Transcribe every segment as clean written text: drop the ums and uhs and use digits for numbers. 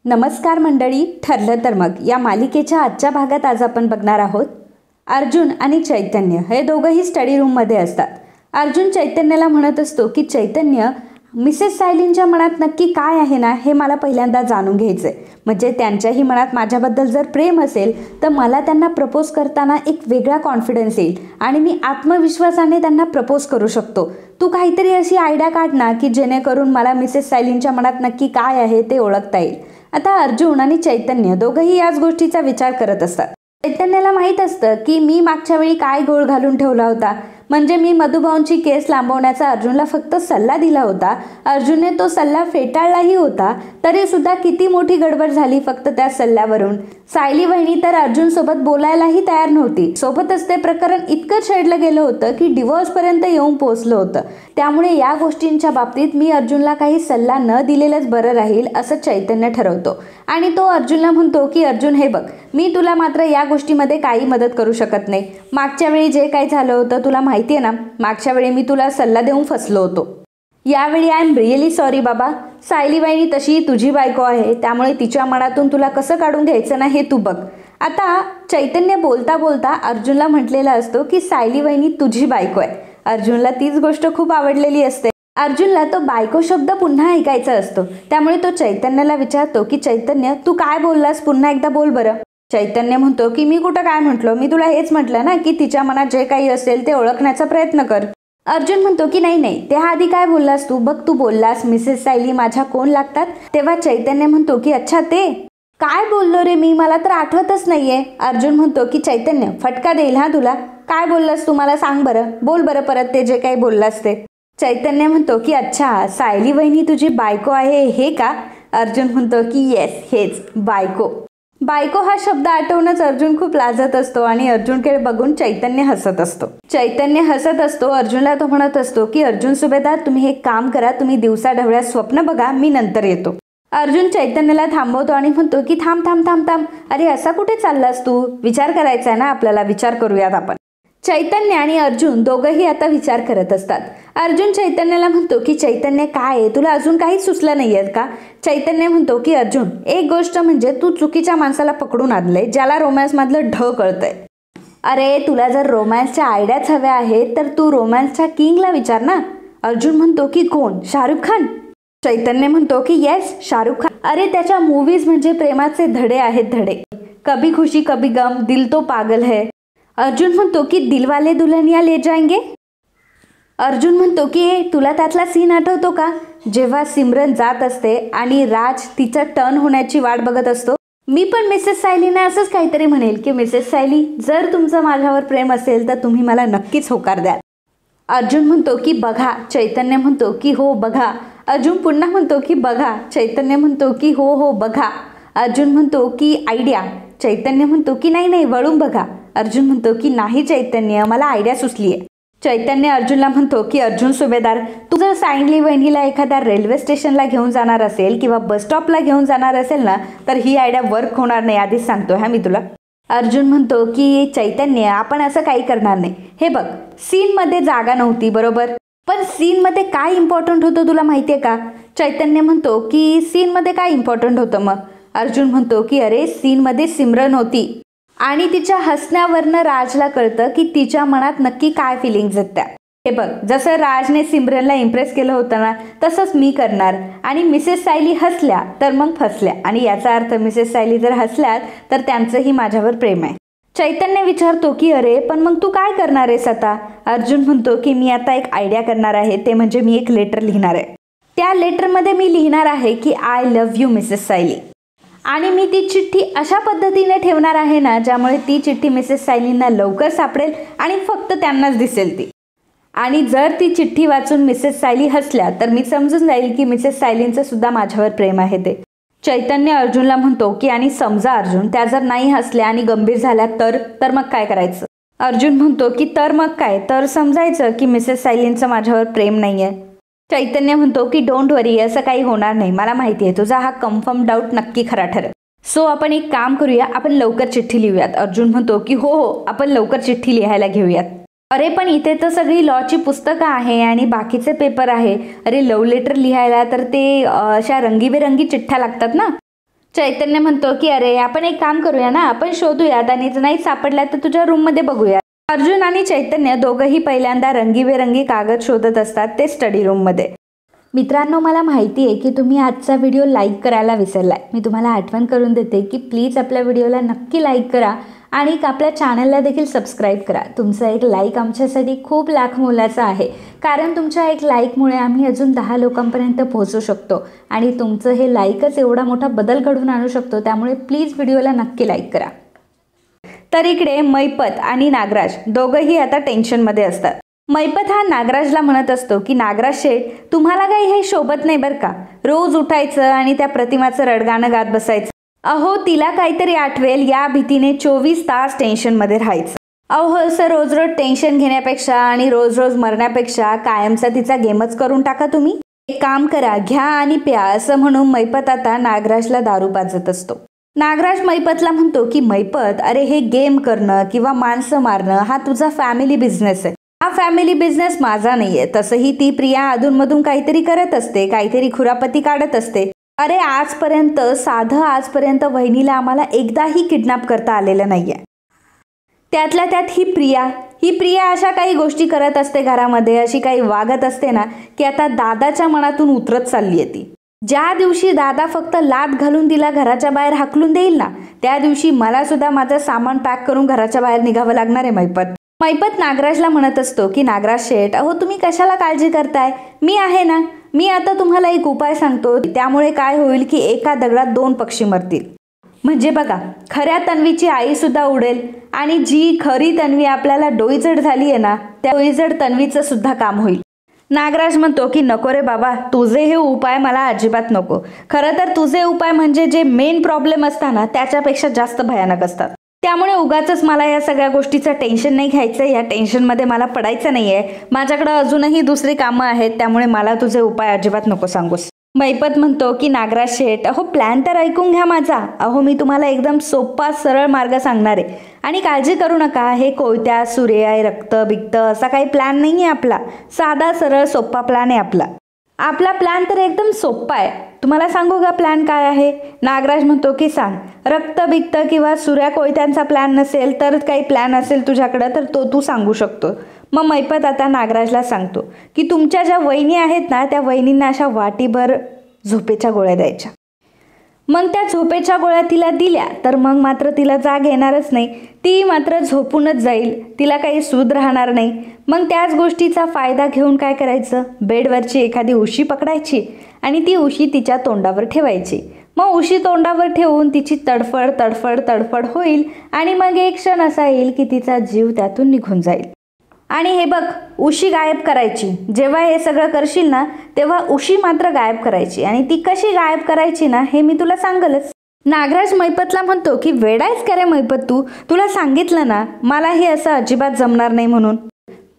नमस्कार मंडळी, ठरलं तर मग या मालिकेच्या आजच्या भागात आज आपण बघणार आहोत अर्जुन आणि चैतन्य हे दोघंही स्टडी रूममध्ये असतात. अर्जुन चैतन्याला म्हणत असतो की चैतन्य, मिसेस सायलींच्या मनात नक्की काय आहे ना हे मला पहिल्यांदा जाणून घ्यायचंय. म्हणजे त्यांच्याही मनात माझ्याबद्दल जर प्रेम असेल तर मला त्यांना प्रपोज करताना एक वेगळा कॉन्फिडन्स येईल आणि मी आत्मविश्वासाने त्यांना प्रपोज करू शकतो. तू काहीतरी अशी आयडिया काढ ना की जेणेकरून मला मिसेस सायलींच्या मनात नक्की काय आहे ते ओळखता येईल. आता अर्जुन आणि चैतन्य दोघंही याच गोष्टीचा विचार करत असतात. चैतन्याला माहीत असतं की मी मागच्या वेळी काय घोळ घालून ठेवला होता. म्हणजे मी मधुभाऊंची केस लांबवण्याचा अर्जुनला फक्त सल्ला दिला होता. अर्जुनने तो सल्ला फेटाळलाही होता. तरी सुद्धा किती मोठी गडबड झाली फक्त त्या सल्ल्यावरून. सायली वहिनी तर अर्जुन सोबत बोलायलाही तयार नव्हती. सोबतच ते प्रकरण इतकं छेडलं गेलं होतं की डिवोर्स पर्यंत येऊन पोहोचलं होतं. त्यामुळे या गोष्टींच्या बाबतीत मी अर्जुनला काही सल्ला न दिलेलंच बरं राहील असं चैतन्य ठरवतो. आणि तो अर्जुनला म्हणतो की अर्जुन, हे बघ, मी तुला मात्र या गोष्टीमध्ये काही मदत करू शकत नाही. मागच्या वेळी जे काही झालं होतं तुला माहिती आहे ना. मागच्या वेळी मी तुला सल्ला देऊन फसलो होतो. यावेळी आय एम रिअली सॉरी बाबा. सायली वहिनी तशी तुझी बायको आहे, त्यामुळे तिच्या मनातून तुला कसं काढून घ्यायचं ना हे तू बघ. आता चैतन्य बोलता बोलता अर्जुनला म्हटलेला असतो की सायली वहिनी तुझी बायको आहे. अर्जुनला तीच गोष्ट खूप आवडलेली असते. अर्जुनला तो बायको शब्द पुन्हा ऐकायचा असतो. त्यामुळे तो चैतन्याला विचारतो की चैतन्य, तू काय बोललास, पुन्हा एकदा बोल बरं. चैतन्य म्हणतो की मी कुठं काय म्हटलो, मी तुला हेच म्हटलं ना की तिच्या मनात जे काही असेल ते ओळखण्याचा प्रयत्न कर. अर्जुन म्हणतो की नाही, त्याआधी काय बोललास तू, बघ तू बोललास मिसेस सायली माझ्या कोण लागतात. तेव्हा चैतन्य म्हणतो की अच्छा ते काय बोललो रे मी, मला तर आठवतच नाहीये. अर्जुन म्हणतो की चैतन्य, फटका देईल हा तुला. काय बोललास तू मला सांग बरं, बोल बरं परत ते जे काही बोललास ते. चैतन्य म्हणतो की अच्छा, सायली वहिनी तुझी बायको आहे हे का. अर्जुन म्हणतो की येस, हेच बायको. बायको हा शब्द आठवूनच अर्जुन खूप लाजत असतो आणि अर्जुनकडे बघून चैतन्य हसत असतो. चैतन्य हसत असतो. अर्जुनला तो म्हणत असतो की अर्जुन सुभेदार, तुम्ही एक काम करा, तुम्ही दिवसा ढवळ्यात स्वप्न बघा, मी नंतर येतो. अर्जुन चैतन्याला थांबवतो आणि म्हणतो की थांब थांब थांब थांब, अरे असा कुठे चाललास तू, विचार करायचा आहे ना आपल्याला, विचार करूयात आपण. चैतन्य आणि अर्जुन दोघंही आता विचार करत असतात. अर्जुन चैतन्याला म्हणतो की चैतन्य काय आहे, तुला अजून काहीच सुचलं नाहीये का. चैतन्य म्हणतो की अर्जुन, एक गोष्ट म्हणजे तू चुकीच्या माणसाला पकडून आणलंय, ज्याला रोमॅन्स मधलं ढ कळतंय. अरे तुला जर रोमॅन्सच्या आयडियाच हव्या आहेत तर तू रोमॅन्सच्या किंगला विचार ना. अर्जुन म्हणतो की कोण, शाहरुख खान. चैतन्य म्हणतो की येस, शाहरुख खान. अरे त्याच्या मूवीज म्हणजे प्रेमाचे धडे आहेत, धडे. कभी खुशी कभी गम, दिल तो पागल है. अर्जुन म्हणतो की दिलवाले दुल्हनिया ले जाएंगे. अर्जुन म्हणतो की तुला त्यातला सीन आठवतो का, जेव्हा सिमरन जात असते आणि राज तिचा टर्न होण्याची वाट बघत असतो. मी पण मिसेस सायलीने असंच काहीतरी म्हणेल की मिसेस सायली, जर तुमचं माझ्यावर प्रेम असेल तर तुम्ही मला नक्कीच होकार द्याल. अर्जुन म्हणतो की बघा. चैतन्य म्हणतो की हो बघा. अर्जुन पुन्हा म्हणतो की बघा. चैतन्य म्हणतो की हो हो बघा. अर्जुन म्हणतो की आयडिया. चैतन्य म्हणतो की नाही, वळून बघा. अर्जुन म्हणतो की नाही चैतन्य, मला आयडिया सुचलीये. चैतन्य अर्जुनला म्हणतो की अर्जुन सुभेदार, तू जर सायली वहिनीला एखाद्या रेल्वे स्टेशनला घेऊन जाणार असेल किंवा बस स्टॉपला घेऊन जाणार असेल ना तर ही आयडिया वर्क होणार नाही, आधीच सांगतो हा मी तुला. अर्जुन म्हणतो की चैतन्य, आपण असं काही करणार नाही. हे बघ, सीन मध्ये जागा नव्हती बरोबर, पण सीन मध्ये काय इम्पॉर्टंट होतं तुला माहितीये का. चैतन्य म्हणतो की सीन मध्ये काय इम्पॉर्टंट होतं मग. अर्जुन म्हणतो की अरे सीन मध्ये सिमरन होती आणि तिच्या हसण्यावरनं राजला कळतं की तिच्या मनात नक्की काय फिलिंग्स आहेत त्या. हे बघ, जसं राजने सिमरनला इम्प्रेस केलं होतं ना तसंच मी करणार. आणि मिसेस सायली हसल्या तर मग फसल्या, आणि याचा अर्थ मिसेस सायली जर हसल्यात तर त्यांचंही माझ्यावर प्रेम आहे. चैतन्य विचारतो की अरे पण मग तू काय करणार आहेस आता. अर्जुन म्हणतो की मी आता एक आयडिया करणार आहे, ते म्हणजे मी एक लेटर लिहिणार आहे. त्या लेटरमध्ये मी लिहिणार आहे की I love you Mrs Sayali. आणि मी ती चिठ्ठी अशा पद्धतीने ठेवणार आहे ना ज्यामुळे ती चिठ्ठी मिसेस सायलींना लवकर सापडेल आणि फक्त त्यांनाच दिसेल ती. आणि जर ती चिठ्ठी वाचून मिसेस सायली हसल्या तर मी समजून जाईल की मिसेस सायलींचं सुद्धा माझ्यावर प्रेम आहे ते. चैतन्य अर्जुनला म्हणतो की आणि समजा अर्जुन त्या जर नाही हसल्या आणि गंभीर झाल्या तर मग काय करायचं. अर्जुन म्हणतो की तर मग काय, तर समजायचं की मिसेस सायलींचं माझ्यावर प्रेम नाहीये. चैतन्य म्हणतो की डोंट वरी, असं काही होणार नाही, मला माहिती आहे तुझा हा कन्फर्म डाऊट नक्की खरा ठरेल. सो आपण एक काम करूया, आपण लवकर चिठ्ठी लिहूयात. अर्जुन म्हणतो की हो हो, आपण लवकर चिठ्ठी लिहायला घेऊयात. अरे पण इथे तर सगळी लॉची पुस्तकं आहे आणि बाकीचे पेपर आहे. अरे लव्ह लेटर लिहायला तर ते अशा रंगीबेरंगी चिठ्ठ्या लागतात ना. चैतन्य म्हणतो की अरे आपण एक काम करूया ना, आपण शोधूयात आणि नाही सापडला तर तुझ्या रूममध्ये बघूया. अर्जुन आणि चैतन्य दोघंही पहिल्यांदा रंगीबेरंगी कागद शोधत असतात ते स्टडी रूममध्ये. मित्रांनो, मला माहिती आहे की तुम्ही आजचा व्हिडिओ लाईक करायला विसरलाय. मी तुम्हाला आठवण करून देते की प्लीज आपल्या व्हिडिओला नक्की लाईक करा आणि आपल्या चॅनलला देखील सबस्क्राईब करा. तुमचा एक लाईक आमच्यासाठी खूप लाख मोलाचा आहे, कारण तुमच्या एक लाईकमुळे आम्ही अजून 10 लोकांपर्यंत पोहोचू शकतो आणि तुमचं हे लाईकच एवढा मोठा बदल घडवून आणू शकतो. त्यामुळे प्लीज व्हिडिओला नक्की लाईक करा. तर इकडे मैपत आणि नागराज दोघंही आता टेन्शनमध्ये असतात. मैपत हा नागराजला म्हणत असतो की नागराज शेठ, तुम्हाला काही हे शोभत नाही बरं का. रोज उठायचं आणि त्या प्रतिमाचं रडगाणं गात बसायचं. अहो, तिला काहीतरी आठवेल या भीतीने 24 तास टेन्शनमध्ये राहायचं. अहो, असं रोज रोज टेन्शन घेण्यापेक्षा आणि रोज रोज मरण्यापेक्षा कायमचा तिचा गेमच करून टाका तुम्ही. एक काम करा, घ्या आणि प्या, असं म्हणून मैपत आता नागराजला दारू पाजत असतो. नागराज मैपतला म्हणतो की मैपत, अरे हे गेम करणं किंवा माणसं मारणं हा तुझा फॅमिली बिझनेस आहे. हा फॅमिली बिझनेस माझा नाहीये. तसंही ती प्रिया अधूनमधून काहीतरी करत असते, काहीतरी खुरापती काढत असते. अरे आजपर्यंत वहिनीला आम्हाला एकदाही किडनॅप करता आलेलं नाहीये. त्यातल्या त्यात ही प्रिया अशा काही गोष्टी करत असते घरामध्ये, अशी काही वागत असते ना की आता दादाच्या मनातून उतरत चालली आहे ती. ज्या दिवशी दादा फक्त लाथ घालून तिला घराच्या बाहेर हाकलून देईल ना, त्या दिवशी मला सुद्धा माझं सामान पॅक करून घराच्या बाहेर निघावं लागणार आहे. मैपत नागराजला म्हणत असतो की नागराज शेठ, अहो तुम्ही कशाला काळजी करताय, मी आहे ना. मी आता तुम्हाला एक उपाय सांगतो, त्यामुळे काय होईल की एका दगडात 2 पक्षी मरतील. म्हणजे बघा, खऱ्या तन्वीची आई सुद्धा उडेल आणि जी खरी तन्वी आपल्याला डोईजड झाली आहे ना, त्या डोईजड तन्वीचं सुद्धा काम होईल. नागराज म्हणतो की नको रे बाबा, तुझे हे उपाय मला अजिबात नको. खरं तर तुझे उपाय म्हणजे जे मेन प्रॉब्लेम असतात ना त्याच्यापेक्षा जास्त भयानक असतात. त्यामुळे उगाचच मला या सगळ्या गोष्टीचं टेन्शन नाही घ्यायचं. या टेन्शनमध्ये मला पडायचं नाहीये. माझ्याकडे अजूनही दुसरी कामं आहेत, त्यामुळे मला तुझे उपाय अजिबात नको सांगूस. मैपत म्हणतो की नागराज शेठ, अहो प्लॅन तर ऐकून घ्या माझा. अहो मी तुम्हाला एकदम सोपा सरळ मार्ग सांगणार आहे आणि काळजी करू नका. हे कोयत्या सूर्य रक्त बिक्त असा काही प्लॅन नाही आहे आपला. साधा सरळ सोपा प्लॅन आहे आपला प्लॅन तर एकदम सोपा आहे. तुम्हाला सांगू का प्लॅन काय आहे? नागराज म्हणतो की सांग. रक्त बिक्त किंवा सूर्या कोयत्यांचा प्लॅन नसेल तर काही प्लॅन असेल तुझ्याकडं तर तो तू सांगू शकतो. मग मैपत आता नागराजला सांगतो की तुमच्या ज्या वहिनी आहेत ना, त्या वहिनींना अशा वाटीभर झोपेच्या गोळ्या द्यायच्या. मग त्या झोपेच्या गोळ्या तिला दिल्या तर मग मात्र तिला जाग येणारच नाही. ती मात्र झोपूनच जाईल, तिला काही सूद राहणार नाही. मग त्याच गोष्टीचा फायदा घेऊन काय करायचं, बेडवरची एखादी उशी पकडायची आणि ती उशी तिच्या तोंडावर ठेवायची. मग उशी तोंडावर ठेवून तिची तडफड तडफड तडफड होईल आणि मग एक क्षण असा येईल की तिचा जीव त्यातून निघून जाईल. आणि हे बघ, उशी गायब करायची. जेव्हा हे सगळं करशील ना तेव्हा उशी मात्र गायब करायची. आणि ती कशी गायब करायची ना हे मी तुला सांगलच. नागराज मैपतला म्हणतो की वेडायच का रे मैपत, तुला सांगितलं ना मला हे असं अजिबात जमणार नाही म्हणून.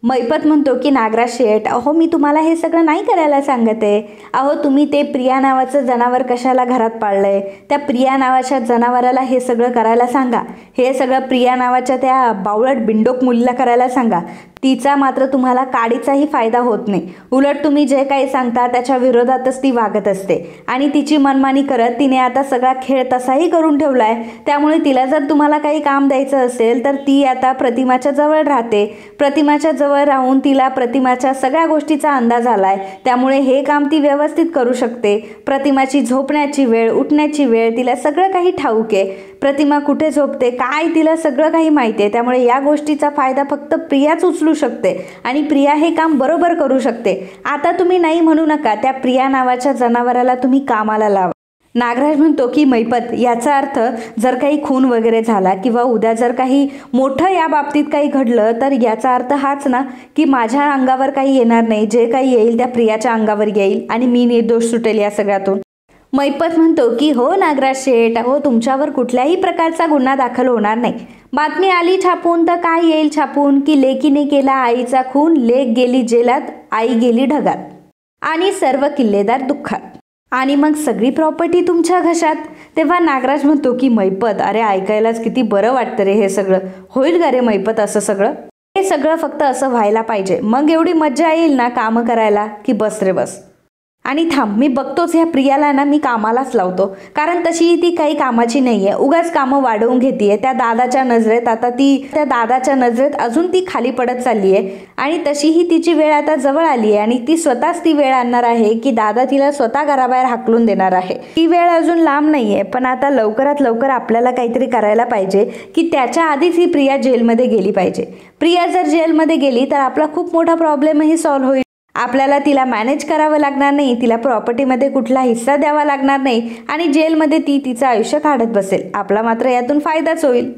मैपत म्हणतो की नागराज शेठ, अहो मी तुम्हाला हे सगळं नाही करायला सांगत आहे. अहो तुम्ही ते प्रिया नावाचं जनावर कशाला घरात पाळलंय, त्या प्रिया नावाच्या जनावराला हे सगळं करायला सांगा. हे सगळं प्रिया नावाच्या त्या बावळट बिंडोक मुलीला करायला सांगा. तिचा मात्र तुम्हाला काडीचाही फायदा होत नाही. उलट तुम्ही जे काही सांगता त्याच्या विरोधातच ती वागत असते आणि तिची मनमानी करत तिने आता सगळा खेळ तसाही करून ठेवलाय. त्यामुळे तिला जर तुम्हाला काही काम द्यायचं असेल तर ती आता प्रतिमाच्या जवळ राहते. प्रतिमाच्या जवळ राहून तिला प्रतिमाच्या सगळ्या गोष्टीचा अंदाज आलाय. त्यामुळे हे काम ती व्यवस्थित करू शकते. प्रतिमाची झोपण्याची वेळ, उठण्याची वेळ तिला सगळं काही ठाऊक आहे. प्रतिमा कुठे झोपते काय तिला सगळं काही माहिती आहे. त्यामुळे या गोष्टीचा फायदा फक्त प्रियाच उचलू शकते आणि प्रिया हे काम बरोबर करू शकते. आता तुम्ही नाही म्हणू नका, त्या प्रिया नावाच्या जनावराला तुम्ही कामाला लावा. नागराज म्हणतो की मैपत, याचा अर्थ जर काही खून वगैरे झाला किंवा उद्या जर काही मोठं या बाबतीत काही घडलं तर याचा अर्थ हाच ना की माझ्या अंगावर काही येणार नाही. जे काही येईल त्या प्रियाच्या अंगावर येईल आणि मी निर्दोष सुटेल या सगळ्यातून. मैपत म्हणतो की हो नागराज शेठ, अहो तुमच्यावर कुठल्याही प्रकारचा गुन्हा दाखल होणार नाही. बातमी आली छापून तर काय येईल छापून की लेकीने केला आईचा खून, लेक गेली जेलात, आई गेली ढगात आणि सर्व किल्लेदार दुःखात आणि मग सगळी प्रॉपर्टी तुमच्या घशात. तेव्हा नागराज म्हणतो की मैपत, अरे ऐकायलाच किती बरं वाटतं रे हे सगळं. होईल का रे मैपत असं सगळं? हे सगळं फक्त असं व्हायला पाहिजे, मग एवढी मज्जा येईल ना कामं करायला की बस रे बस. आणि थांब, मी बघतोच ह्या प्रियाला ना मी कामालाच लावतो, कारण तशी ती काही कामाची नाही आहे, उगाच कामं वाढवून घेते त्या दादाच्या नजरेत. आता ती त्या दादाच्या नजरेत अजून ती खाली पडत चालली आहे आणि तशीही तिची वेळ आता जवळ आली आहे आणि ती स्वतःच ती वेळ आणणार आहे की दादा तिला स्वतः घराबाहेर हाकलून देणार आहे. ती वेळ अजून लांब नाही आहे, पण आता लवकरात लवकर आपल्याला काहीतरी करायला पाहिजे की त्याच्या आधीच ही प्रिया जेलमध्ये गेली पाहिजे. प्रिया जर जेलमध्ये गेली तर आपला खूप मोठा प्रॉब्लेमही सॉल्व्ह होईल. आपल्याला तिला मॅनेज करावं लागणार नाही, तिला प्रॉपर्टीमध्ये कुठला हिस्सा द्यावा लागणार नाही आणि जेलमध्ये ती तिचं आयुष्य काढत बसेल. आपला मात्र यातून फायदाच होईल.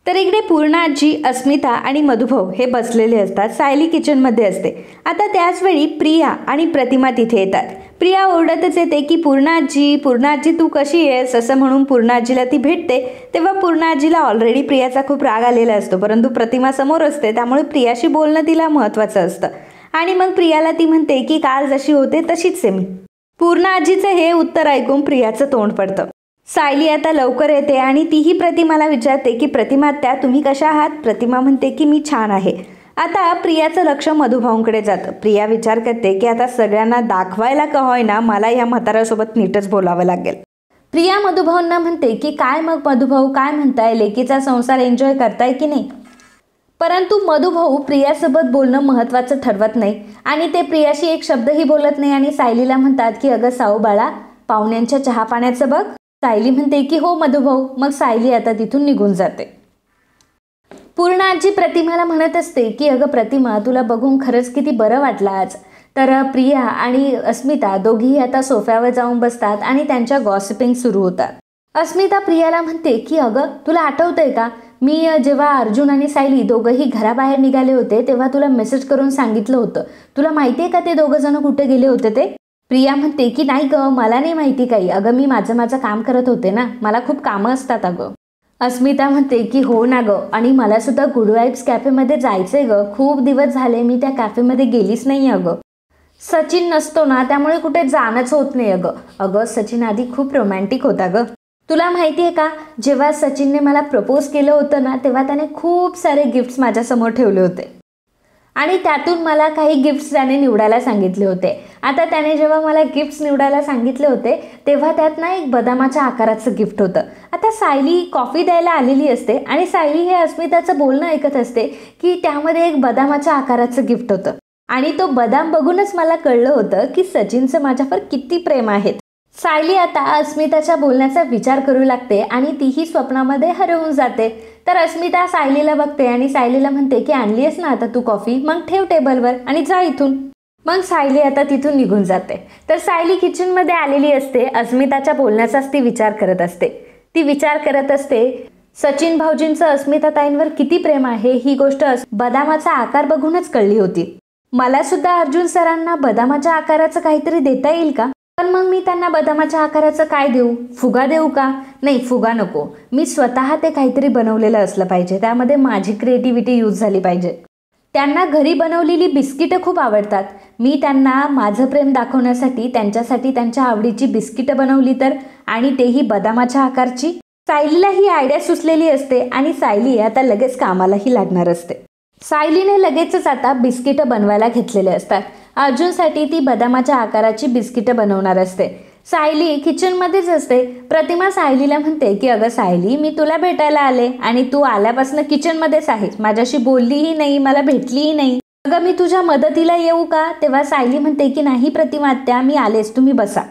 तर इकडे पूर्णा आजी, अस्मिता आणि मधुभाऊ हे बसलेले असतात. सायली किचनमध्ये असते. आता त्याचवेळी प्रिया आणि प्रतिमा तिथे येतात. प्रिया ओरडतच येते की पूर्णा आजी तू कशी आहेस असं म्हणून पूर्णा आजीला ती भेटते. तेव्हा पूर्णा आजीला ऑलरेडी प्रियाचा खूप राग आलेला असतो, परंतु प्रतिमा समोर असते त्यामुळे प्रियाशी बोलणं तिला महत्त्वाचं असतं. आणि मग प्रियाला ती म्हणते की काल जशी होते तशीच आहे मी. पूर्णा आजीचं हे उत्तर ऐकून प्रियाचं तोंड पडतं. सायली आता लवकर येते आणि तीही प्रतिमाला विचारते की प्रतिमा त्या तुम्ही कशा आहात. प्रतिमा म्हणते की मी छान आहे. आता प्रियाचं लक्ष मधुभाऊंकडे जातं. प्रिया विचार करते की आता सगळ्यांना दाखवायला का होईना मला या म्हाताऱ्यासोबत नीटच बोलावं लागेल. प्रिया मधुभाऊंना म्हणते की काय मग मधुभाऊ, काय म्हणताय, लेकीचा संसार एन्जॉय करताय की नाही. परंतु मधुभाऊ प्रियासोबत बोलणं महत्त्वाचं ठरवत नाही आणि ते प्रियाशी एक शब्दही बोलत नाही आणि सायलीला म्हणतात की अगं साऊ बाळा, पाहुण्यांच्या चहा पाण्याचं बघ. सायली म्हणते की हो मधुभाऊ. मग सायली आता तिथून निघून जाते. पूर्णा आजी प्रतिमाला म्हणत असते की अगं प्रतिमा, तुला बघून खरंच किती बरं वाटलं आज. तर प्रिया आणि अस्मिता दोघीही आता सोफ्यावर जाऊन बसतात आणि त्यांच्या गॉसिपिंग सुरू होतात. अस्मिता प्रियाला म्हणते की अगं तुला आठवतंय का, मी जेव्हा अर्जुन आणि सायली दोघंही घराबाहेर निघाले होते तेव्हा तुला मेसेज करून सांगितलं होतं. तुला माहिती आहे का ते दोघं जण कुठे गेले होते ते. प्रिया म्हणते की नाही गं, मला नाही माहिती काही. अगं मी माझं काम करत होते ना, मला खूप कामं असतात अगं. अस्मिता म्हणते की हो ना गं, आणि मला सुद्धा गुड वाईब्स कॅफेमध्ये जायचंय गं. खूप दिवस झाले मी त्या कॅफेमध्ये गेलीच नाही अगं. सचिन नसतो ना त्यामुळे कुठे जाणंच होत नाही अगं. अगं सचिन आधी खूप रोमॅन्टिक होता गं. तुला माहिती आहे का, जेव्हा सचिनने मला प्रपोज केलं होतं ना तेव्हा त्याने खूप सारे गिफ्ट्स माझ्यासमोर ठेवले होते आणि त्यातून मला काही गिफ्ट्स त्याने निवडायला सांगितले होते. आता त्याने जेव्हा मला गिफ्ट्स निवडायला सांगितले होते तेव्हा त्यात ना एक बदामाच्या आकाराचं गिफ्ट होतं. आता सायली कॉफी द्यायला आलेली असते आणि सायली हे अस्मिताचं बोलणं ऐकत असते की त्यामध्ये एक बदामाच्या आकाराचं गिफ्ट होतं आणि तो बदाम बघूनच मला कळलं होतं की सचिनचं माझ्यावर किती प्रेम आहे. सायली आता अस्मिताच्या बोलण्याचा विचार करू लागते आणि तीही स्वप्नामध्ये हरवून जाते. तर अस्मिता सायलीला बघते आणि सायलीला म्हणते की आणलीस ना आता तू कॉफी, मग ठेव टेबलवर आणि जा इथून. मग सायली आता तिथून निघून जाते. तर सायली किचनमध्ये आलेली असते. अस्मिताच्या बोलण्याचाच ती विचार करत असते. ती विचार करत असते सचिन भाऊजींचं अस्मिताताईंवर किती प्रेम आहे. ही गोष्ट बदामाचा आकार बघूनच कळली होती. मला सुद्धा अर्जुन सरांना बदामाच्या आकाराचं काहीतरी देता येईल का. पण मग मी त्यांना बदामाच्या आकाराचं काय देऊ, फुगा देऊ का. नाही फुगा नको, मी स्वतः ते काहीतरी बनवलेलं असलं पाहिजे, त्यामध्ये माझी क्रिएटिव्हिटी यूज झाली पाहिजे. त्यांना घरी बनवलेली बिस्किटं खूप आवडतात. मी त्यांना माझं प्रेम दाखवण्यासाठी त्यांच्यासाठी त्यांच्या आवडीची बिस्किटं बनवली तर, आणि तेही बदामाच्या आकारची. सायलीला ही आयडिया सुचलेली असते आणि सायली आता लगेच कामालाही लागणार असते. सायलीने लगेचच आता बिस्किटं बनवायला घेतलेले असतात. अर्जुनसाठी ती बदामाच्या आकाराची बिस्किटं बनवणार असते. सायली किचनमध्येच असते. प्रतिमा सायलीला म्हणते की अगं सायली, मी तुला भेटायला आले आणि तू आल्यापासून किचनमध्येच आहेस, माझ्याशी बोललीही नाही, मला भेटलीही नाही. अगं मी तुझ्या मदतीला येऊ का. तेव्हा सायली म्हणते की नाही प्रतिमा आत्या, मी आलेच, तुम्ही बसा.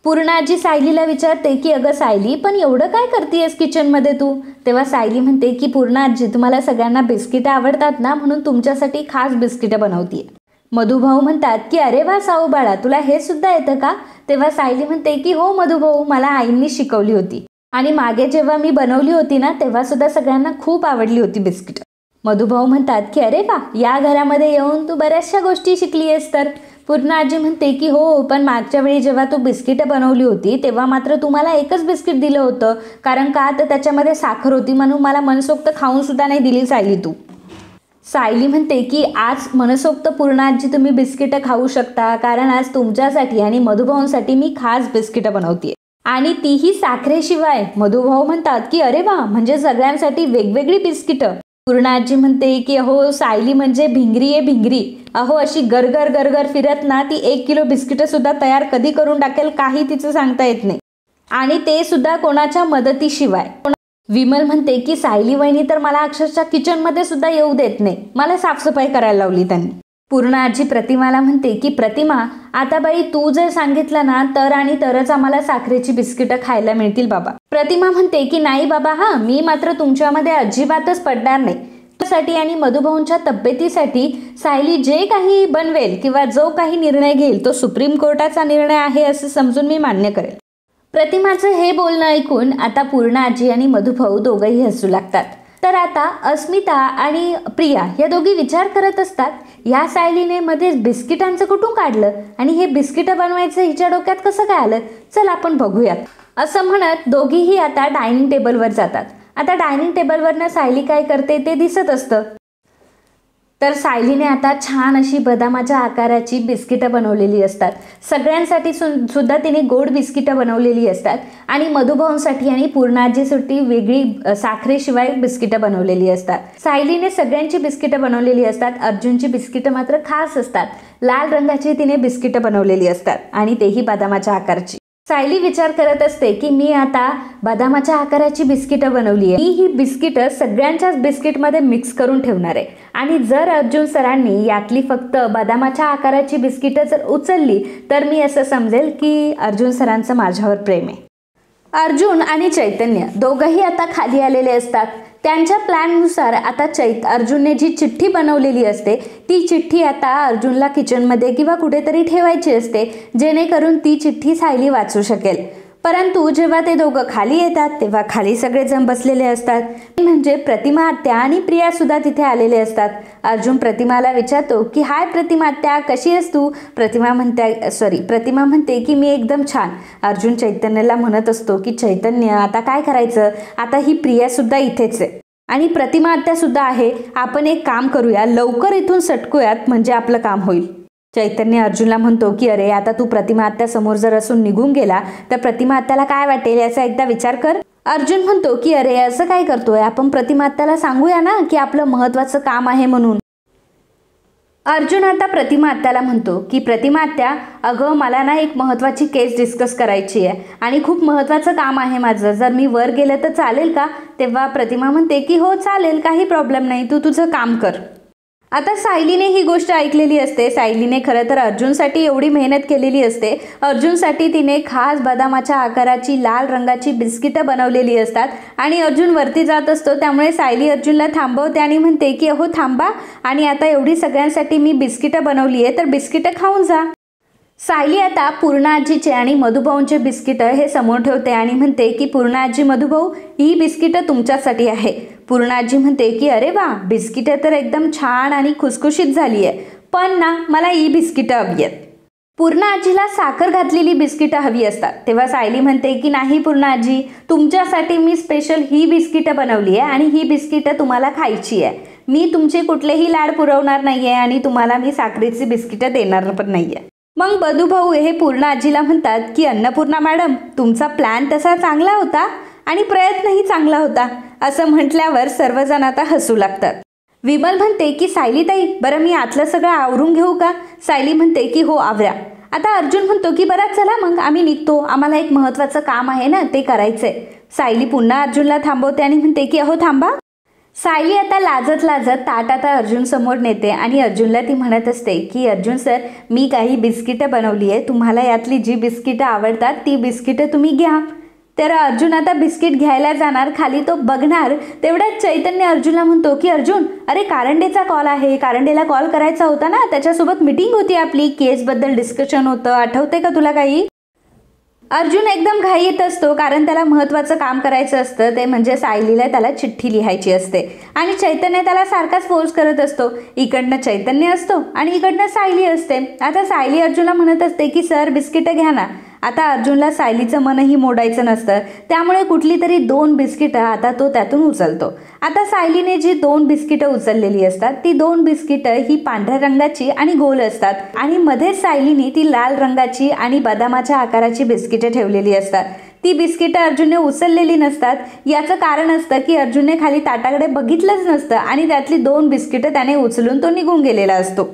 पूर्णा आजी सायलीला विचारते की अगं सायली, पण एवढं काय करतेयस किचनमध्ये तू. तेव्हा सायली म्हणते की पूर्णा आजी, तुम्हाला सगळ्यांना बिस्किटं आवडतात ना, म्हणून तुमच्यासाठी खास बिस्किटं बनवतीये. मधुभाऊ म्हणतात की अरे वा साऊ बाळा, तुला हे सुद्धा येतं का. तेव्हा सायली म्हणते की हो मधुभाऊ, मला आईंनी शिकवली होती आणि मागे जेव्हा मी बनवली होती ना तेव्हा सुद्धा सगळ्यांना खूप आवडली होती बिस्किट. मधुभाऊ म्हणतात की अरे वा, या घरामध्ये येऊन तू बऱ्याचशा गोष्टी शिकली आहेस तर. पूर्णा आजी म्हणते की हो, पण मागच्या वेळी जेव्हा तू बिस्किटं बनवली होती तेव्हा मात्र तुम्हाला एकच बिस्किट दिलं होतं, कारण का तर त्याच्यामध्ये साखर होती, म्हणून मला मनसोक्त खाऊन सुद्धा नाही दिली सायली तू. सायली म्हणते की आज मनसोक्त पूर्णा आजी तुम्ही बिस्किटं खाऊ शकता, कारण आज तुमच्यासाठी आणि मधुभाऊंसाठी मी खास बिस्किटं बनवतीये आणि तीही साखरेशिवाय. मधुभाऊ म्हणतात की अरे वा, म्हणजे सगळ्यांसाठी वेगवेगळी बिस्किटं. पूर्णा आजी म्हणते की हो सायली म्हणजे भिंगरी आहे भिंगरी. अहो अशी गरगर गरगर फिरत ना ती 1 किलो बिस्किटं सुद्धा तयार कधी करून टाकेल काही तिचं सांगता येत नाही, आणि ते सुद्धा कोणाच्या मदतीशिवाय. विमल म्हणते की सायली वहिनी तर मला अक्षरशः किचनमध्ये सुद्धा येऊ देत नाही, मला साफसफाई करायला लावली त्यांनी. पूर्ण आजी प्रतिमाला म्हणते की प्रतिमा, आता बाई तू जर सांगितलं ना तर आणि तरच आम्हाला साखरेची बिस्किटं खायला मिळतील बाबा. प्रतिमा म्हणते की नाही बाबा, मी मात्र तुमच्यामध्ये अजिबातच पडणार नाही. साठी आणि मधुभाऊंच्या तब्येतीसाठी सायली जे काही बनवेल किंवा जो काही निर्णय घेईल तो सुप्रीम कोर्टाचा निर्णय आहे असं समजून मी मान्य करेल. प्रतिमाचं हे बोलणं ऐकून आता पूर्ण आजी आणि मधुभाऊ दोघंही हसू लागतात. तर आता अस्मिता आणि प्रिया या दोघी विचार करत असतात, या सायलीने मध्ये बिस्किटांचं कुठून काढलं आणि हे बिस्किटं बनवायचं हिच्या डोक्यात कसं काय आलं, चल आपण बघूयात असं म्हणत दोघीही आता डायनिंग टेबलवर जातात. आता डायनिंग टेबलवरनं सायली काय करते ते दिसत असतं. तर सायलीने आता छान अशी बदामाच्या आकाराची बिस्किटं बनवलेली असतात. सगळ्यांसाठी सुद्धा तिने गोड बिस्किटं बनवलेली असतात आणि मधुभाऊंसाठी आणि पूर्णाजीसाठी वेगळी साखरेशिवाय बिस्किटं बनवलेली असतात. सायलीने सगळ्यांची बिस्किटं बनवलेली असतात. अर्जुनची बिस्किटं मात्र खास असतात. लाल रंगाची तिने बिस्किटं बनवलेली असतात आणि तेही बदामाच्या आकाराची. सायली विचार करत असते की मी आता बदामाच्या आकाराची बिस्किटं बनवली आहे, मी ही बिस्किटं सगळ्यांच्याच बिस्किटमध्ये मिक्स करून ठेवणार आहे आणि जर अर्जुन सरांनी यातली फक्त बदामाच्या आकाराची बिस्किटं जर उचलली तर मी असं समजेल की अर्जुन सरांचं माझ्यावर प्रेम आहे. अर्जुन आणि चैतन्य दोघंही आता खाली आलेले असतात. त्यांच्या प्लॅननुसार आता अर्जुनने जी चिठ्ठी बनवलेली असते ती चिठ्ठी आता अर्जुनला किचनमध्ये किंवा कुठेतरी ठेवायची असते जेणेकरून ती चिठ्ठी सायली वाचू शकेल. परंतु जेव्हा ते दोघं खाली येतात तेव्हा खाली सगळेजण बसलेले असतात, म्हणजे प्रतिमा आत्या आणि प्रिया सुद्धा तिथे आलेले असतात. अर्जुन प्रतिमाला विचारतो की हाय प्रतिमा आत्या, कशी आहेस तू? प्रतिमा म्हणते की मी एकदम छान. अर्जुन चैतन्यला म्हणत असतो की चैतन्य आता काय करायचं, आता ही प्रिया सुद्धा इथेच आहे आणि प्रतिमा आत्या सुद्धा आहे, आपण एक काम करूया, लवकर इथून सटकूयात म्हणजे आपलं काम होईल. चैतन्य अर्जुनला म्हणतो की अरे आता तू प्रतिमा आत्या समोर जर असून निघून गेला तर प्रतिमा आत्याला काय वाटेल याचा एकदा विचार कर. अर्जुन म्हणतो की अरे असं काय करतोय, आपण प्रतिमा आत्याला सांगूया ना की आपलं महत्वाचं काम आहे म्हणून. अर्जुन आता प्रतिमा आत्याला म्हणतो की प्रतिमा आत्या, अगं मला ना एक महत्त्वाची केस डिस्कस करायची आहे आणि खूप महत्त्वाचं काम आहे माझं, जर मी वर गेलं तर चालेल का? तेव्हा प्रतिमा म्हणते की हो चालेल, काही प्रॉब्लेम नाही, तू तुझं काम कर. आता सायलीने ही गोष्ट ऐकलेली असते. सायलीने खरं तर अर्जुनसाठी एवढी मेहनत केलेली असते. अर्जुनसाठी तिने खास बदामाच्या आकाराची लाल रंगाची बिस्किटं बनवलेली असतात आणि अर्जुन वरती जात असतो, त्यामुळे सायली अर्जुनला थांबवते आणि म्हणते की अहो थांबा, आणि आता एवढी सगळ्यांसाठी मी बिस्किटं बनवली आहे तर बिस्किटं खाऊन जा. सायली आता पूर्ण आजीचे आणि मधुभाऊंचे बिस्किटं हे समोर ठेवते आणि म्हणते की पूर्ण आजी, मधुभाऊ, ही बिस्किटं तुमच्यासाठी आहे. पूर्ण आजी म्हणते की अरे वा, बिस्किटं तर एकदम छान आणि खुसखुशीत झाली आहे, पण ना मला ही बिस्किटं हवी आहेत. पूर्ण आजीला साखर घातलेली बिस्किटं हवी असतात. तेव्हा सायली म्हणते की नाही पूर्ण आजी, तुमच्यासाठी मी स्पेशल ही बिस्किटं बनवली आहे आणि ही बिस्किटं तुम्हाला खायची आहे. मी तुमचे कुठलेही लाड पुरवणार नाही आहे आणि तुम्हाला मी साखरेची बिस्किटं देणार पण नाही आहे. मग मधुभाऊ हे पूर्ण आजीला म्हणतात की अन्नपूर्णा मॅडम, तुमचा प्लॅन तसा चांगला होता आणि प्रयत्नही चांगला होता, असं म्हटल्यावर सर्वजण आता हसू लागतात. विमल म्हणते की सायली ताई, बरं मी आतलं सगळं आवरून घेऊ का? सायली म्हणते की हो आवरा. आता अर्जुन म्हणतो की बरं चला मग आम्ही निघतो, आम्हाला एक महत्त्वाचं काम आहे ना ते करायचंय. सायली पुन्हा अर्जुनला थांबवते आणि म्हणते की अहो थांबा. सायली आता लाजत ताट आता अर्जुन समोर नेते आणि अर्जुनला ती म्हणत असते की अर्जुन सर, मी काही बिस्किटं बनवली आहे, तुम्हाला यातली जी बिस्किटं आवडतात ती बिस्किटं तुम्ही घ्या. तर अर्जुन आता बिस्किट घ्यायला जाणार, खाली तो बघणार तेवढ्यात चैतन्य अर्जुनला म्हणतो की अर्जुन, अरे कारंडेचा कॉल आहे, कारंडेला कॉल करायचा होता ना, त्याच्यासोबत मीटिंग होती आपली, केसबद्दल डिस्कशन होतं, आठवते का तुला काही? अर्जुन एकदम घाईत असतो कारण त्याला महत्त्वाचं काम करायचं असतं, ते म्हणजे सायलीला त्याला चिठ्ठी लिहायची असते आणि चैतन्य त्याला सारखाच फोर्स करत असतो. इकडनं चैतन्य असतो आणि इकडनं सायली असते. आता सायली अर्जुनला म्हणत असते की सर बिस्किटं घ्या ना. आता अर्जुनला सायलीचं मनही मोडायचं नसतं, त्यामुळे कुठली तरी 2 बिस्किटं आता तो त्यातून उचलतो. आता सायलीने जी 2 बिस्किटं उचललेली असतात ती 2 बिस्किटं ही पांढऱ्या रंगाची आणि गोल असतात आणि मध्येच सायलीने ती लाल रंगाची आणि बदामाच्या आकाराची बिस्किटं ठेवलेली असतात. ती बिस्किटं अर्जुनने उचललेली नसतात. याचं कारण असतं की अर्जुनने खाली ताटाकडे बघितलंच नसतं आणि त्यातली 2 बिस्किटं त्याने उचलून तो निघून गेलेला असतो.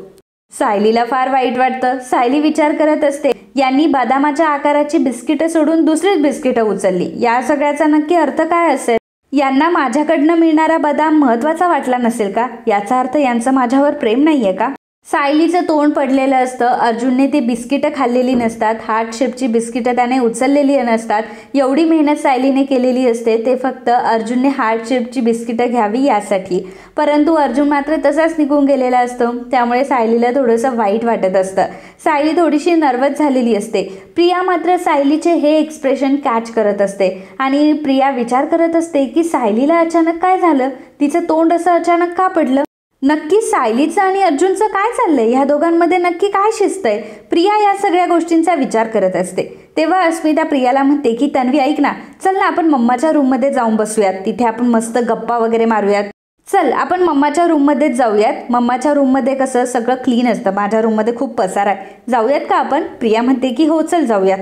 सायलीला फार वाईट वाटतं. सायली विचार करत असते, यांनी बदामाच्या आकाराची बिस्किटं सोडून दुसरीच बिस्किटं उचलली. या सगळ्याचा नक्की अर्थ काय असेल? यांना माझ्याकडनं मिळणारा बदाम महत्त्वाचा वाटला नसेल का? याचा अर्थ यांचं माझ्यावर प्रेम नाहीये का? सायलीचं तोंड पडलेलं असतं. अर्जुनने ती बिस्किटं खाल्लेली नसतात. हार्ट शेपची बिस्किटं त्याने उचललेली नसतात. एवढी मेहनत सायलीने केलेली असते ते फक्त अर्जुनने हार्ट शेपची बिस्किटं घ्यावी यासाठी. परंतु अर्जुन मात्र तसाच निघून गेलेला असतो. त्यामुळे सायलीला थोडंसं वाईट वाटत असतं. सायली थोडीशी नर्वस झालेली असते. प्रिया मात्र सायलीचे हे एक्सप्रेशन कॅच करत असते आणि प्रिया विचार करत असते की सायलीला अचानक काय झालं? तिचं तोंड असं अचानक का पडलं? नक्की सायलीचं आणि अर्जुनचं काय चाललंय? ह्या दोघांमध्ये नक्की काय शिजतंय? प्रिया या सगळ्या गोष्टींचा विचार करत असते. तेव्हा अस्मिता प्रियाला म्हणते की तन्वी ऐक ना, चल ना आपण मम्माच्या रूममध्ये जाऊन बसूयात. तिथे आपण मस्त गप्पा वगैरे मारूयात. चल आपण मम्माच्या रूममध्येच जाऊयात. मम्माच्या रूममध्ये कसं सगळं क्लीन असतं. माझ्या रूममध्ये खूप पसारा आहे. जाऊयात का आपण? प्रिया म्हणते की हो चल जाऊयात.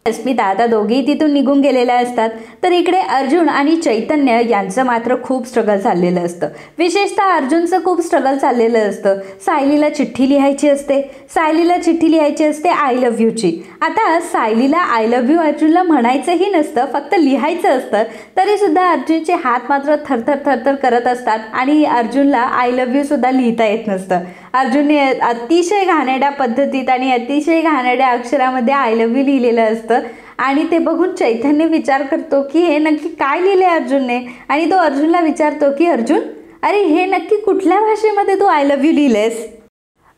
अस्मिता आता दोघेही तिथून निघून गेलेल्या असतात. तर इकडे अर्जुन आणि चैतन्य यांचं मात्र खूप स्ट्रगल चाललेलं असतं. विशेषतः अर्जुनचं खूप स्ट्रगल चाललेलं असतं. सायलीला चिठ्ठी लिहायची असते. सायलीला चिठ्ठी लिहायची असते आय लव्ह यूची. आता सायलीला आय लव्ह यू अर्जुनला म्हणायचंही नसतं, फक्त लिहायचं असतं. तरीसुद्धा अर्जुनचे हात मात्र थरथर थरथर करत असतात आणि अर्जुनला आय लव्ह यू सुद्धा लिहिता येत नसतं. अर्जुनने अतिशय घाणेरड्या पद्धतीत आणि अतिशय घाणेरड्या अक्षरामध्ये आय लव्ह यू लिहिलेलं असतं. आणि ते बघून चैतन्य विचार करतो की हे नक्की काय लिहिले अर्जुनने. आणि तो अर्जुनला विचारतो की अर्जुन, अरे हे नक्की कुठल्या भाषेमध्ये तू आय लव्ह यू लिहिलेस?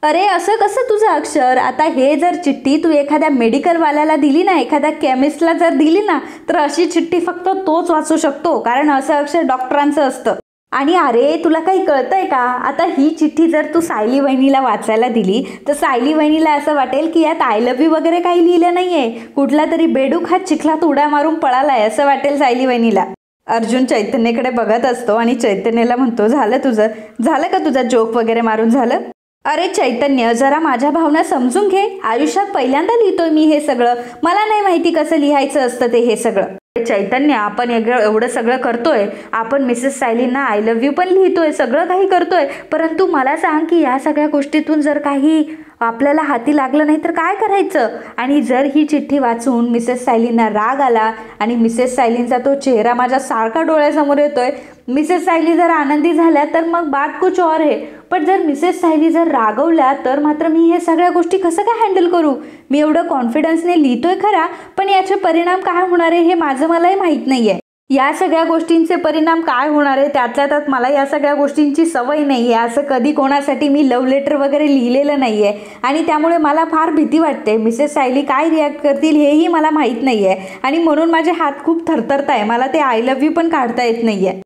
अरे असं कसं तुझं अक्षर? आता हे जर चिठ्ठी तू एखाद्या मेडिकलवाल्याला दिली ना, एखाद्या केमिस्टला जर दिली ना, तर अशी चिठ्ठी फक्त तोच वाचू शकतो, कारण असं अक्षर डॉक्टरांचं असतं. आणि अरे तुला काही कळतंय का? आता ही चिठ्ठी जर तू सायली वहिनीला वाचायला दिली तर सायली वहिनीला असं वाटेल की यात आय लव्ह यू वगैरे काही लिहिलं नाहीये, कुठला तरी बेडूक हा चिखलात उड्या मारून पळालाय असं वाटेल सायली वहिनीला. अर्जुन चैतन्यकडे बघत असतो आणि चैतन्यला म्हणतो, झालं का तुझा जोक वगैरे मारून झालं? अरे चैतन्य, जरा माझ्या भावना समजून घे. आयुष्यात पहिल्यांदा लिहितोय मी हे सगळं. मला नाही माहिती कसं लिहायचं असतं ते हे सगळं. चैतन्य, आपण एवढं सगळं करतोय. आपण मिसेस सायलींना आय लव्ह यू पण लिहितोय, सगळं काही करतोय. परंतु मला सांग की या सगळ्या गोष्टीतून जर काही आपल्याला हाती लागलं नाही तर काय करायचं? आणि जर ही चिठ्ठी वाचून मिसेस सायलींना राग आला आणि मिसेस सायलींचा तो चेहरा माझ्या सारखा डोळ्यासमोर येतोय, मिसेस सायली जर आनंदी झाल्या तर मग बात कुछ और है. पण जर मिसेस सायली जर रागवल्या तर मात्र मी हे सगळ्या गोष्टी कसं काय हँडल करू? मी एवढं कॉन्फिडन्सने लिहितोय खरा, पण याचे परिणाम काय होणार आहे हे मलाही माहीत नाहीये. या सगळ्या गोष्टींचे परिणाम काय होणार आहे त्यातल्या त्यात मला या सगळ्या गोष्टींची सवय नाही आहे. असं कधी कोणासाठी मी लव्ह लेटर वगैरे लिहिलेलं नाही आहे आणि त्यामुळे मला फार भीती वाटते. मिसेस सायली काय रिॲक्ट करतील हेही मला माहीत नाही आहे आणि म्हणून माझे हात खूप थरथरत आहे. मला ते आय लव्ह यू पण काढता येत नाही आहे.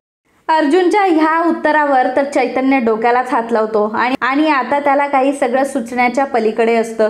अर्जुनच्या ह्या उत्तरावर तर चैतन्य डोक्यालाच हात लावतो आणि आता त्याला काही सगळं सुचण्याच्या पलीकडे असतं.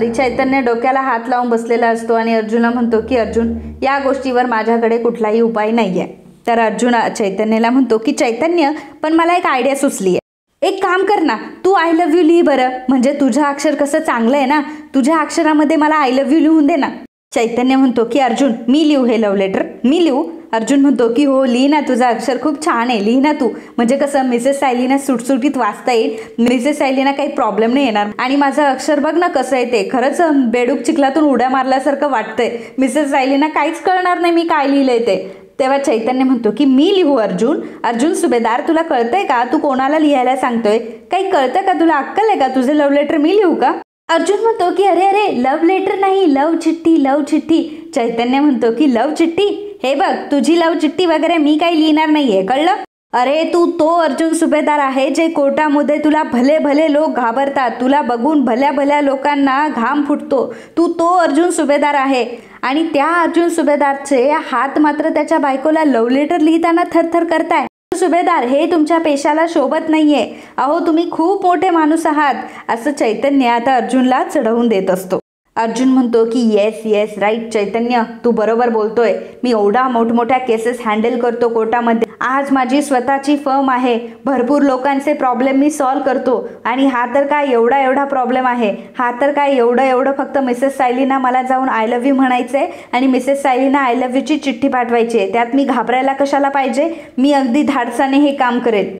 चैतन्य डोक्याला हात लावून बसलेला असतो आणि अर्जुनला म्हणतो की अर्जुन, या गोष्टीवर माझ्याकडे कुठलाही उपाय नाही आहे. तर अर्जुन चैतन्यला म्हणतो की चैतन्य, पण मला एक आयडिया सुचली आहे. एक काम कर ना, तू आय लव्ह यू लिही बरं. म्हणजे तुझं अक्षर कसं चांगलं आहे ना, तुझ्या अक्षरामध्ये मला आय लव्ह यू लिहून दे ना. चैतन्य म्हणतो की अर्जुन, मी लिहू हे लव्ह लेटर? मी लिहू? अर्जुन म्हणतो की हो लिही ना, तुझं अक्षर खूप छान आहे, लिही ना तू. म्हणजे कसं मिसेस सायलीना सुटसुटीत वाचता येईल, मिसेस सायलीना काही प्रॉब्लेम नाही येणार. आणि माझं अक्षर बघ ना कसं आहे, ते खरंच बेडूक चिखलातून उड्या मारल्यासारखं वाटतंय. मिसेस सायलीना काहीच कळणार नाही मी काय लिहिलंय ते. तेव्हा चैतन्य म्हणतो की मी लिहू अर्जुन? अर्जुन सुभेदार, तुला कळतंय का तू कोणाला लिहायला सांगतोय? काही कळतं का तुला? अक्कल आहे का? तुझं लव्ह लेटर मी लिहू का? अर्जुन म्हणतो की अरे लव्ह लेटर नाही, लव्ह चिठ्ठी. चैतन्य म्हणतो की लव्ह चिठ्ठी? हे बघ, तुझी लव्ह चिठ्ठी वगैरे मी काही लिहिणार नाहीये, कळलं? अरे तू तो अर्जुन सुभेदार आहे जे कोर्टामध्ये तुला भले भले लोक घाबरतात, तुला बघून भल्या भल्या लोकांना घाम फुटतो. तू तो अर्जुन सुभेदार आहे आणि त्या अर्जुन सुभेदारचे हात मात्र त्याच्या बायकोला लव्ह लेटर लिहिताना थरथर करताय. सुभेदार, हे तुमच्या पेशाला शोभत नाहीये. अहो तुम्ही खूप मोठे माणूस आहात, असं चैतन्य आता अर्जुनला चढवून देत असतो. अर्जुन म्हणतो की येस राईट चैतन्य, तू बरोबर बोलतोय. मी एवढा मोठमोठ्या केसेस हँडल करतो कोर्टामध्ये. आज माझी स्वतःची फर्म आहे, भरपूर लोकांचे प्रॉब्लेम मी सॉल्व करतो. आणि हा तर काय एवढा प्रॉब्लेम आहे, हा तर काय एवढं फक्त मिसेस सायलीना मला जाऊन आय लव्ह यू म्हणायचंय आणि मिसेस सायलीना आय लव्ह यूची चिठ्ठी पाठवायची आहे. त्यात मी घाबरायला कशाला पाहिजे? मी अगदी धाडसाने हे काम करेल.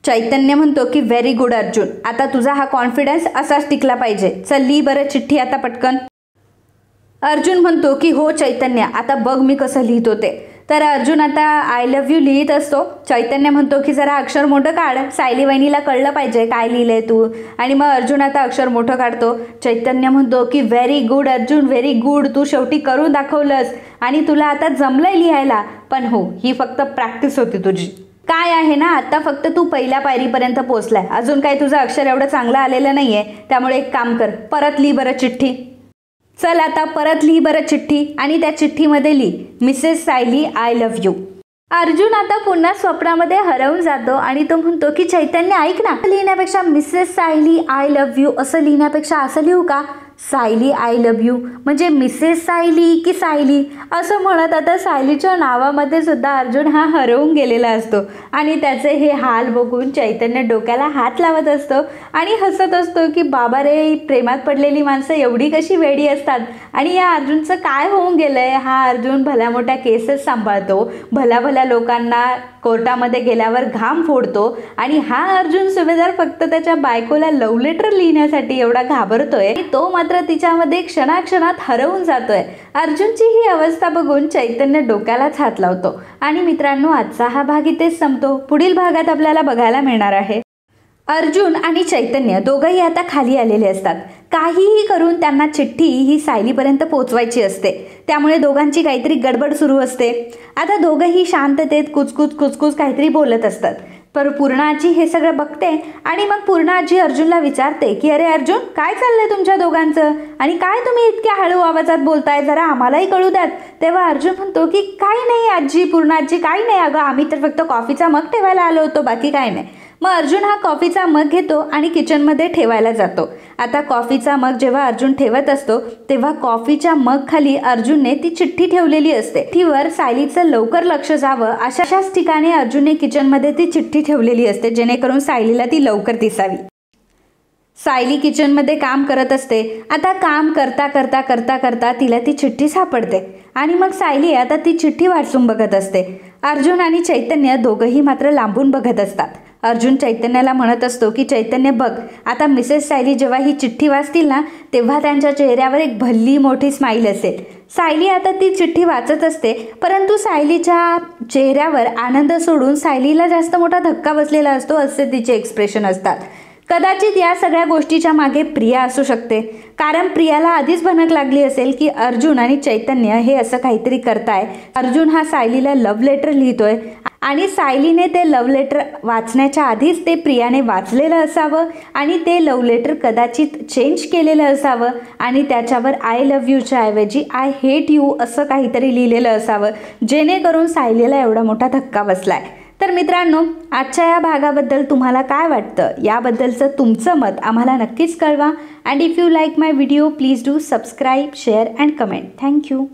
चैतन्य म्हणतो की व्हेरी गुड अर्जुन, आता तुझा हा कॉन्फिडन्स असाच टिकला पाहिजे. चल लिही बरं चिठ्ठी आता पटकन. अर्जुन म्हणतो की हो चैतन्य, आता बघ मी कसं लिहित होते. तर अर्जुन आता आय लव्ह यू लिहित असतो. चैतन्य म्हणतो की जरा अक्षर मोठं काढ, सायली वहिनीला कळलं पाहिजे काय लिहिलंय तू. आणि मग अर्जुन आता अक्षर मोठं काढतो. चैतन्य म्हणतो की very good Arjun, very good, तू शेवटी करून दाखवलंस आणि तुला आता जमलंय लिहायला. पण हो, ही फक्त प्रॅक्टिस होती तुझी. काय आहे ना, आता फक्त तू पहिल्या पायरीपर्यंत पोहोचलाय, अजून काय तुझं अक्षर एवढं चांगलं आलेलं नाहीये. त्यामुळे एक काम कर, परत लिही बरं चिठ्ठी. चल आता परत लिही बरं चिठ्ठी आणि त्या चिठ्ठीमध्ये लिही Mrs Sayali I love you. Arjun आता पुन्हा स्वप्नामध्ये हरवून जातो आणि तो म्हणतो की चैतन्य ऐक ना, लिहिण्यापेक्षा Mrs Sayali I love you असं लिहिण्यापेक्षा असं लिहू का, सायली आय लव्ह यू, म्हणजे मिसेस सायली की सायली असं म्हणत आता सायलीच्या नावामध्ये सुद्धा अर्जुन हा हरवून गेलेला असतो. आणि त्याचे हे हाल बघून चैतन्य डोक्याला हात लावत असतो आणि हसत असतो की बाबा रे, प्रेमात पडलेली माणसं एवढी कशी वेडी असतात. आणि या अर्जुनचं काय होऊन गेलंय, हा अर्जुन भल्या मोठ्या केसेस सांभाळतो, भल्या भल्या लोकांना कोर्टामध्ये गेल्यावर घाम फोडतो आणि हा अर्जुन सुभेदार फक्त त्याच्या बायकोला लव्ह लेटर लिहिण्यासाठी एवढा घाबरतोय, तो मात्र तिच्यामध्ये क्षणाक्षणात हरवून जातोय. अर्जुनची ही अवस्था बघून चैतन्य डोक्यालाच हात लावतो. आणि मित्रांनो, आजचा हा भाग इथेच संपतो. पुढील भागात आपल्याला बघायला मिळणार आहे अर्जुन आणि चैतन्य दोघंही आता खाली आलेले असतात. काहीही करून त्यांना चिठ्ठी ही सायलीपर्यंत पोचवायची असते. त्यामुळे दोघांची काहीतरी गडबड सुरू असते. आता दोघंही शांततेत कुचकुच काहीतरी बोलत असतात. पर पूर्णाजी हे सगळं बघते आणि मग पूर्णाजी अर्जुनला विचारते की अरे अर्जुन, काय चाललंय तुमच्या दोघांचं आणि काय तुम्ही इतक्या हळू आवाजात बोलताय, जरा आम्हालाही कळू द्यात. तेव्हा अर्जुन म्हणतो की काही नाही आजी, पूर्णाजी काही नाही, अगं आम्ही तर फक्त कॉफीचा मग ठेवायला आलो होतो, बाकी काय नाही. मग अर्जुन हा कॉफीचा मग घेतो आणि किचनमध्ये ठेवायला जातो. आता कॉफीचा मग जेव्हा अर्जुन ठेवत असतो तेव्हा कॉफीच्या मग खाली अर्जुनने ती चिठ्ठी ठेवलेली असते. चिठ्ठीवर सायलीचं लवकर लक्ष जावं अशाच ठिकाणी अर्जुनने किचनमध्ये ती चिठ्ठी ठेवलेली असते, जेणेकरून सायलीला ती लवकर दिसावी. सायली किचनमध्ये काम करत असते. आता काम करता करता करता करता तिला ती चिठ्ठी सापडते आणि मग सायली आता ती चिठ्ठी वाचून बघत असते. अर्जुन आणि चैतन्य दोघंही मात्र लांबून बघत असतात. अर्जुन चैतन्याला म्हणत असतो की चैतन्य बघ, आता मिसेस सायली जेव्हा ही चिठ्ठी वाचतील ना तेव्हा त्यांच्या चेहऱ्यावर एक भल्ली मोठी स्माईल असेल. सायली आता ती चिठ्ठी वाचत असते, परंतु सायलीच्या चेहऱ्यावर आनंद सोडून सायलीला जास्त मोठा धक्का बसलेला असतो असे तिचे एक्सप्रेशन असतात. कदाचित या सगळ्या गोष्टीच्या मागे प्रिया असू शकते, कारण प्रियाला आधीच भनक लागली असेल की अर्जुन आणि चैतन्य हे असं काहीतरी करताय. अर्जुन हा सायलीला लव्ह लेटर लिहितोय आणि सायलीने ते लव्ह लेटर वाचण्याच्या आधीच ते प्रियाने वाचलेलं असावं आणि ते लव्ह लेटर कदाचित चेंज केलेलं असावं आणि त्याच्यावर आय लव्ह यूच्या ऐवजी आय हेट यू असं काहीतरी लिहिलेलं असावं, जेणेकरून सायलीला एवढा मोठा धक्का बसलाय. तर मित्रांनो, आजच्या या भागाबद्दल तुम्हाला काय वाटतं, याबद्दलचं तुमचं मत आम्हाला नक्कीच कळवा. And if you like my video please do subscribe, share and comment. Thank you.